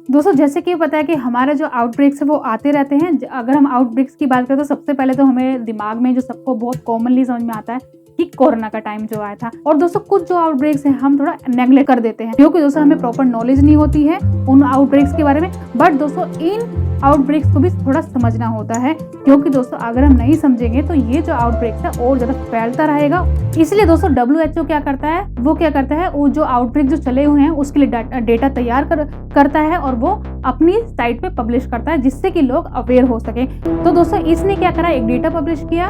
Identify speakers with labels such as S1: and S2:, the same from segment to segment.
S1: दोस्तों जैसे कि पता है कि हमारे जो आउटब्रेक्स है वो आते रहते हैं। अगर हम आउटब्रेक्स की बात करें तो सबसे पहले तो हमें दिमाग में जो सबको बहुत कॉमनली समझ में आता है कि कोरोना का टाइम जो आया था। और दोस्तों कुछ जो आउटब्रेक्स हैं हम थोड़ा नेग्लेक्ट कर देते हैं क्योंकि दोस्तों हमें प्रॉपर नॉलेज नहीं होती है उन आउटब्रेक्स के बारे में। बट दोस्तों इन आउटब्रेक्स को भी थोड़ा समझना होता है क्योंकि दोस्तों अगर हम नहीं समझेंगे तो ये जो आउटब्रेक्स है और ज्यादा फैलता रहेगा। इसलिए दोस्तों WHO क्या करता है, वो जो आउटब्रेक जो चले हुए हैं उसके लिए डेटा तैयार करता है और वो अपनी साइट पे पब्लिश करता है जिससे कि लोग अवेयर हो सके। तो दोस्तों इसने क्या करा, एक डेटा पब्लिश किया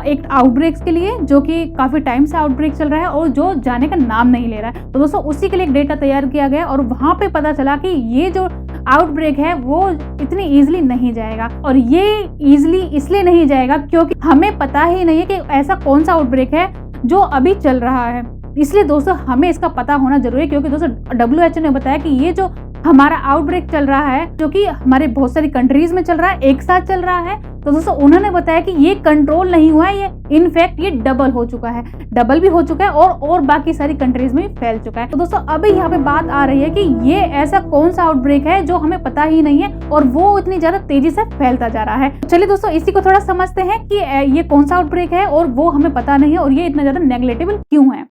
S1: एक आउटब्रेक्स के लिए जो कि काफी टाइम से आउटब्रेक चल रहा है और जो जाने का नाम नहीं ले रहा है। तो दोस्तों उसी के लिए एक डेटा तैयार किया गया और वहां पे पता चला कि ये जो आउटब्रेक है वो इतनी इजीली नहीं जाएगा। और ये इजीली इसलिए नहीं जाएगा क्योंकि हमें पता ही नहीं है कि ऐसा कौन सा आउटब्रेक है जो अभी चल रहा है। इसलिए दोस्तों हमें इसका पता होना जरूरी है क्योंकि दोस्तों WHO ने बताया कि ये जो हमारा आउटब्रेक चल रहा है जो कि हमारे बहुत सारी कंट्रीज में चल रहा है, एक साथ चल रहा है। तो दोस्तों उन्होंने बताया कि ये कंट्रोल नहीं हुआ है, ये इनफैक्ट ये डबल भी हो चुका है और बाकी सारी कंट्रीज में फैल चुका है। तो दोस्तों अभी यहाँ पे बात आ रही है कि ये ऐसा कौन सा आउटब्रेक है जो हमें पता ही नहीं है और वो इतनी ज्यादा तेजी से फैलता जा रहा है। चलिए दोस्तों इसी को थोड़ा समझते हैं कि ये कौन सा आउटब्रेक है और वो हमें पता नहीं है और ये इतना ज्यादा नेग्लेक्टेबल क्यों है।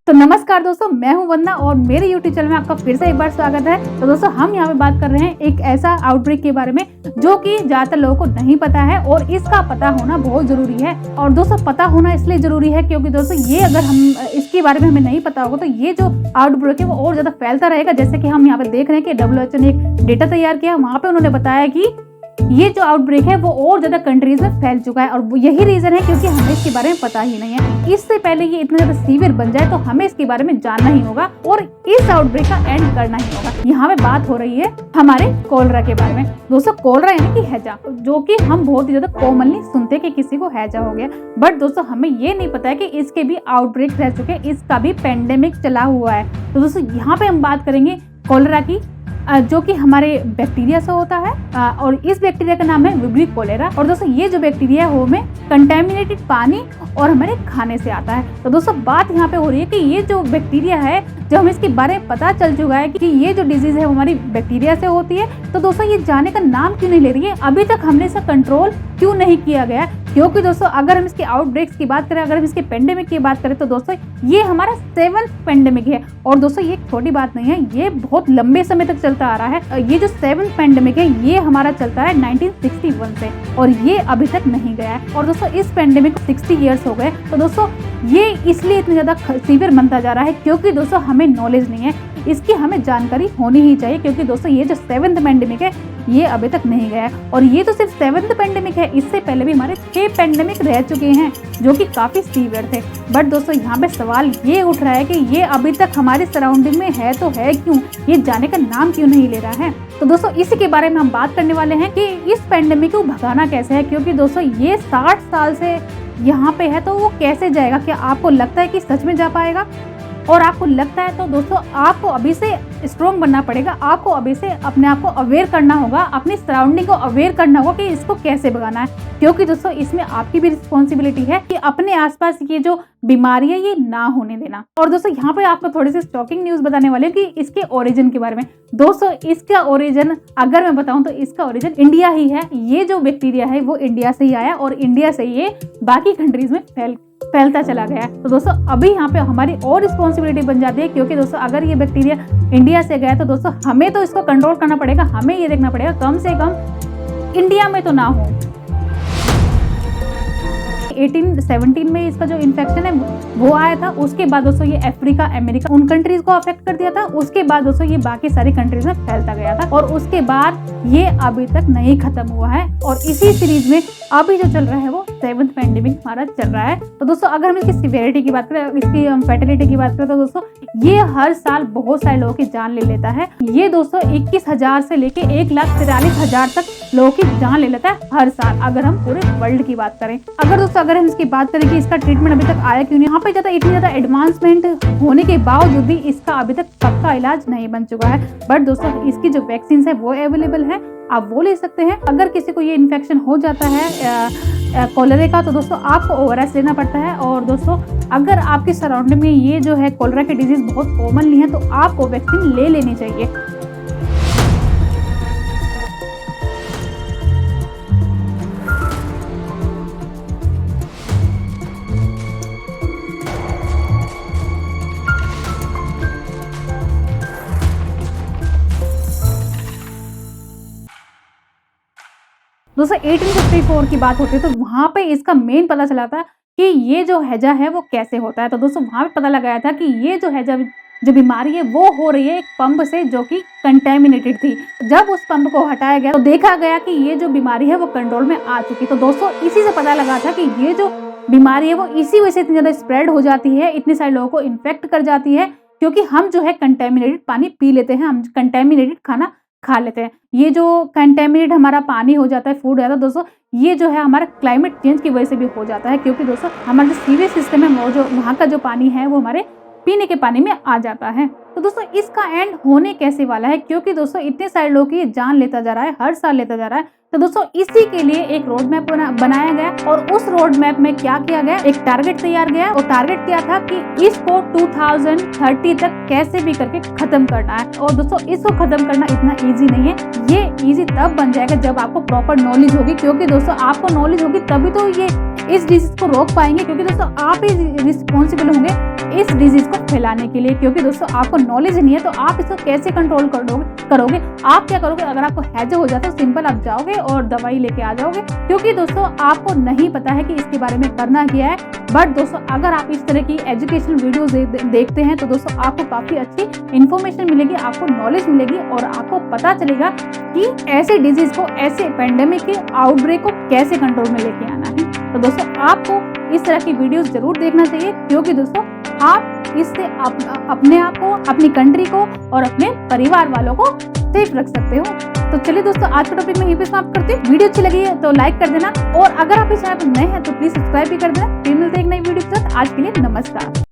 S1: तो नमस्कार दोस्तों, मैं हूं वंदना और मेरे YouTube चैनल में आपका फिर से एक बार स्वागत है। तो दोस्तों हम यहाँ पे बात कर रहे हैं एक ऐसा आउटब्रेक के बारे में जो कि ज्यादातर लोगों को नहीं पता है और इसका पता होना बहुत जरूरी है। और दोस्तों पता होना इसलिए जरूरी है क्योंकि दोस्तों ये अगर हम इसके बारे में हमें नहीं पता होगा तो ये जो आउटब्रेक है वो और ज्यादा फैलता रहेगा। जैसे कि हम यहाँ पे देख रहे हैं कि WHO ने एक डेटा तैयार किया, वहां पे उन्होंने बताया कि ये जो आउटब्रेक है वो और ज्यादा कंट्रीज में फैल चुका है और यही रीजन है क्योंकि हमें इसके बारे में पता ही नहीं है। इससे पहले ये इतना ज्यादा सीवियर बन जाए तो हमें इसके बारे में जानना ही होगा और इस आउटब्रेक का एंड करना ही होगा। यहाँ पे बात हो रही है हमारे कोलरा के बारे में। दोस्तों कोलरा यानी कि हैजा, जो कि हम बहुत ही ज्यादा कॉमनली सुनते कि किसी को हैजा हो गया। बट दोस्तों हमें ये नहीं पता है कि इसके भी आउटब्रेक रह चुके, इसका भी पेंडेमिक चला हुआ है। तो दोस्तों यहाँ पे हम बात करेंगे कोलरा की जो कि हमारे बैक्टीरिया से होता है और इस बैक्टीरिया का नाम है विब्रियो कोलेरा। और दोस्तों ये जो बैक्टीरिया है वो में कंटेमिनेटेड पानी और हमारे खाने से आता है। तो दोस्तों बात यहाँ पे हो रही है कि ये जो बैक्टीरिया है, जब हमें इसके बारे में पता चल चुका है कि ये जो डिजीज है वो हमारी बैक्टीरिया से होती है, तो दोस्तों ये जाने का नाम क्यों नहीं ले रही है, अभी तक हमने इसका कंट्रोल क्यों नहीं किया गया। क्योंकि दोस्तों अगर हम इसके आउटब्रेक्स की बात करें, अगर हम इसके पेंडेमिक की बात करें तो दोस्तों ये हमारा 7th पेंडेमिक है। और दोस्तों ये छोटी बात नहीं है, ये बहुत लंबे समय तक चलता आ रहा है। ये जो 7th पेंडेमिक है ये हमारा चलता है 1961 से और ये अभी तक नहीं गया है। और दोस्तों इस पेंडेमिक को 60 ईयर्स हो गए। तो दोस्तों ये इसलिए इतना ज्यादा सीवियर बनता जा रहा है क्योंकि दोस्तों हमें नॉलेज नहीं है, इसकी हमें जानकारी होनी ही चाहिए। क्योंकि दोस्तों ये जो 7th पेंडेमिक है ये अभी तक नहीं गया है और ये तो सिर्फ 7th पेंडेमिक है, इससे पहले भी हमारे 6 पेंडेमिक रह चुके हैं जो कि काफी सीवियर थे। बट दोस्तों यहाँ पे सवाल ये उठ रहा है कि ये अभी तक हमारे सराउंडिंग में है तो है क्यों, ये जाने का नाम क्यों नहीं ले रहा है। तो दोस्तों इसी के बारे में हम बात करने वाले हैं कि इस पेंडेमिक को भगाना कैसे है। क्योंकि दोस्तों ये 60 साल से यहाँ पे है तो वो कैसे जाएगा। क्या आपको लगता है कि सच में जा पाएगा? और आपको लगता है तो दोस्तों आपको अभी से स्ट्रॉन्ग बनना पड़ेगा, आपको अभी से अपने आप को अवेयर करना होगा, अपनी सराउंडिंग को अवेयर करना होगा कि इसको कैसे भगाना है। क्योंकि दोस्तों इसमें आपकी भी रिस्पॉन्सिबिलिटी है कि अपने आसपास ये जो बीमारी है ये ना होने देना। और दोस्तों यहाँ पे आपको थोड़ी सी शॉकिंग न्यूज बताने वाले कि इसके ओरिजिन के बारे में। दोस्तों इसका ओरिजिन अगर मैं बताऊं तो इसका ओरिजिन इंडिया ही है। ये जो बैक्टीरिया है वो इंडिया से ही आया और इंडिया से ये बाकी कंट्रीज में फैलता चला गया। तो दोस्तों अभी यहाँ पे हमारी और रिस्पॉन्सिबिलिटी बन जाती है क्योंकि दोस्तों अगर ये बैक्टीरिया इंडिया से गया तो दोस्तों हमें तो इसको कंट्रोल करना पड़ेगा, हमें ये देखना पड़ेगा कम से कम इंडिया में तो ना हो। 1817 में इसका जो इन्फेक्शन है वो आया था। उसके बाद दोस्तों ये अफ्रीका, अमेरिका उन कंट्रीज को अफेक्ट कर दिया था। उसके बाद दोस्तों ये बाकी सारी कंट्रीज में फैलता गया था और उसके बाद ये अभी तक नहीं खत्म हुआ है। और इसी सीरीज में अभी जो चल रहा है वो 7th पेंडेमिक हमारा चल रहा है। तो दोस्तों अगर हम इसकी सिवियरिटी की बात करें, इसकी फैटेलिटी की बात करें तो दोस्तों ये हर साल बहुत सारे लोगों की जान ले लेता है। ये दोस्तों 21,000 से लेके 1,43,000 तक लोगों की जान ले लेता है हर साल, अगर हम पूरे वर्ल्ड की बात करें। अगर हम इसकी बात करें कि इसका ट्रीटमेंट अभी तक आया क्यों नहीं, यहाँ पे इतनी ज्यादा एडवांसमेंट होने के बावजूद भी इसका अभी तक पक्का इलाज नहीं बन चुका है। बट दोस्तों इसकी जो वैक्सीन है वो अवेलेबल है, आप वो ले सकते हैं। अगर किसी को ये इन्फेक्शन हो जाता है कॉलरे का, तो दोस्तों आपको ओआरएस लेना पड़ता है। और दोस्तों अगर आपकी सराउंडिंग में ये जो है कॉलरा की डिजीज़ बहुत कॉमनली है, तो आपको वैक्सीन ले लेनी चाहिए। दोस्तों 1854 की बात होती है, तो वहाँ पे इसका मेन पता चला था कि ये जो हैजा है वो कैसे होता है। तो दोस्तों वहाँ पे पता लगाया था कि ये जो हैजा जो बीमारी है वो हो रही है एक पंप से जो कि कंटेमिनेटेड थी। जब उस पंप को हटाया गया तो देखा गया कि ये जो बीमारी है वो कंट्रोल में आ चुकी। तो दोस्तों इसी से पता लगा था कि ये जो बीमारी है वो इसी वजह से इतनी ज़्यादा स्प्रेड हो जाती है, इतने सारे लोगों को इन्फेक्ट कर जाती है, क्योंकि हम जो है कंटेमिनेटेड पानी पी लेते हैं, हम कंटेमिनेटेड खाना खा लेते हैं। ये जो कंटेमिनेट हमारा पानी हो जाता है, फूड हो जाता है, दोस्तों ये जो है हमारा क्लाइमेट चेंज की वजह से भी हो जाता है, क्योंकि दोस्तों हमारा जो सीवेज सिस्टम है वो जो वहाँ का जो पानी है वो हमारे पीने के पानी में आ जाता है। तो दोस्तों इसका एंड होने कैसे वाला है, क्योंकि दोस्तों इतने सारे लोग की जान लेता जा रहा है, हर साल लेता जा रहा है। तो दोस्तों इसी के लिए एक रोड मैप बनाया गया और उस रोड मैप में क्या किया गया, एक टारगेट तैयार गया और टारगेट क्या था कि इसको 2030 तक कैसे भी करके खत्म करना है। और दोस्तों इसको खत्म करना इतना इजी नहीं है, ये इजी तब बन जाएगा जब आपको प्रॉपर नॉलेज होगी, क्योंकि दोस्तों आपको नॉलेज होगी तभी तो ये इस डिजीज को रोक पाएंगे, क्योंकि दोस्तों आप ही रिस्पॉन्सिबल होंगे इस डिजीज को फैलाने के लिए। क्योंकि दोस्तों आपको नॉलेज नहीं है तो आप इसको कैसे कंट्रोल करोगे। आप क्या करोगे, अगर आपको हैजा हो जाता है तो सिंपल आप जाओगे और दवाई लेके आ जाओगे, क्योंकि दोस्तों आपको नहीं पता है कि इसके बारे में करना क्या है। बट दोस्तों अगर आप इस तरह की एजुकेशनल वीडियोस देखते हैं तो दोस्तों आपको काफी अच्छी इन्फॉर्मेशन मिलेगी, आपको नॉलेज मिलेगी और आपको पता चलेगा कि ऐसे डिजीज को, ऐसे पेंडेमिक के आउटब्रेक को कैसे कंट्रोल में लेके आना है। तो दोस्तों आपको इस तरह की वीडियोस जरूर देखना चाहिए, क्योंकि दोस्तों आप इससे अपने आप को, अपनी कंट्री को और अपने परिवार वालों को सेफ रख सकते हो। तो चलिए दोस्तों आज का टॉपिक मैं यहीं पे समाप्त करती हूँ। वीडियो अच्छी लगी है तो लाइक कर देना और अगर आप इस चैनल पर नए हैं तो प्लीज सब्सक्राइब भी कर देना। फिर मिलते हैं एक नई वीडियो के साथ। आज के लिए नमस्कार।